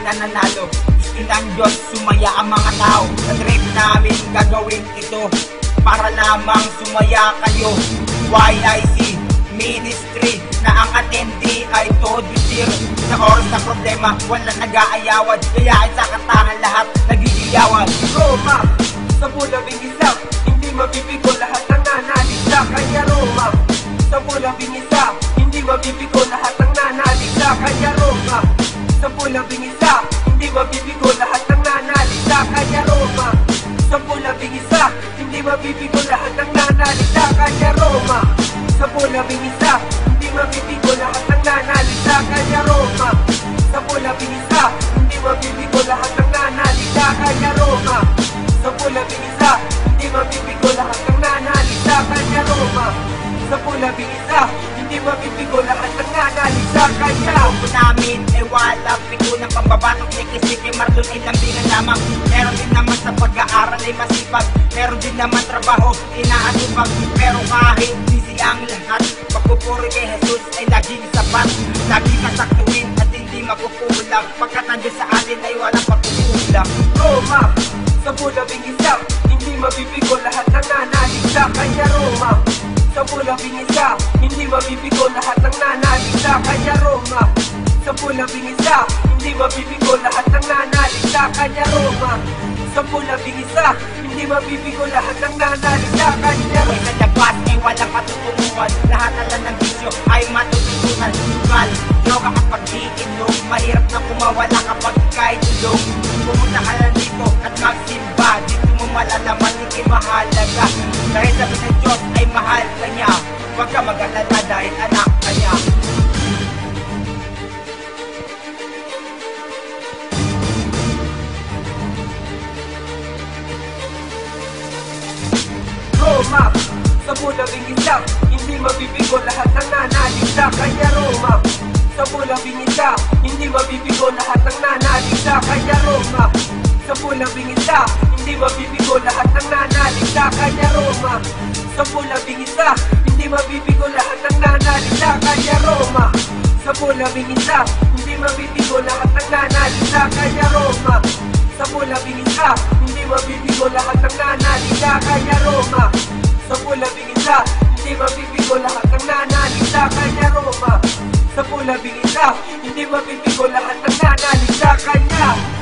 nananalo. Gusto ng Diyos, sumaya ang mga tao. Sa trip namin gagawin ito para lamang sumaya kayo. YIC Ministry na ang attendee ay todo cheer. Sa oras na problema, wala nag-aayawan, kaya ay sa kantahan lahat nag-iiyawan. Roma, sa bulabing isa, hindi mabibigo lahat ng nanalig sa kanya. Roma, sa bulabing isa, hindi mabibigo lahat ng nanalig sa kanya. Roma, sa bulabing isa, hindi mabibigo lahat ng nanalig sa kanya. Roma, sa bulabing isa, hindi mabibigo lahat ng nanalig sa kanya. Roma, sa bulabing isa, hindi mabibigo lahat ng nanalig sa kanya. Roma, sa bulabing isa, hindi mabibigo lahat ng nanalig sa kanya. Roma, sa bulabing isa, hindi mabibigo lahat ng nanalig sa kanya. Roma, sa bulabing isa, hindi mabibigo lahat ng nanalig sa kanya. Ako namin ay walang pigo ng pambabatong Siki Marlon ay lambingan lamang. Meron din naman sa pag-aaral ay masipag, meron din naman trabaho inaatupag. Pero kahit busy ang lahat, pagpupuri kay Jesus ay laging sapat. Laging kasaktuin at hindi mapupulang, pagkat nandiyan sa atin ay walang pagpupulang. Roma, sa bulabing isa, hindi mabibigo lahat ng nanalig sa kanya. Roma, sa bulabing isa, hindi mabibigo lahat ng nanalig sa kanya. Roma, sa bulabing isa, hindi mabibigo lahat ng nanalig sa kanya. Roma, sa bulabing isa, hindi mabibigo lahat ng nanalig sa kanya. Ay sa labas ay walang patutunguhan, lahat na lang ng bisyo ay matututunan. Sugal, yoga kapag iinom, mahirap na kumawala kapag kahit tulong. Pumunta ka lang dito at magsimba, dito mo malalaman hindi mahalaga. Dahil sabi ng Diyos ay mahal ka niya, huwag ka mag-alala dahil anak ka niya. Roma, sa bulabing isa, hindi mabibigo lahat ng nanalig sa kanya. Roma, sa bulabing isa, hindi mabibigo lahat ng nanalig sa kanya. Roma, sa bulabing isa, hindi mabibigo lahat ng nanalig sa kanya. Roma, sa bulabing isa, hindi mabibigo lahat ng nanalig sa kanya. Roma, sa bulabing isa, hindi mabibigo lahat ng nanalig sa kanya. Roma, sa bulabing isa, hindi mabibigo lahat ng nanalig sa kanya. Roma, sa bulabing isa, hindi mabibigo lahat ng nanalig sa kanya. Roma, sa bulabing isa, hindi mabibigo lahat ng nanalig sa kanya.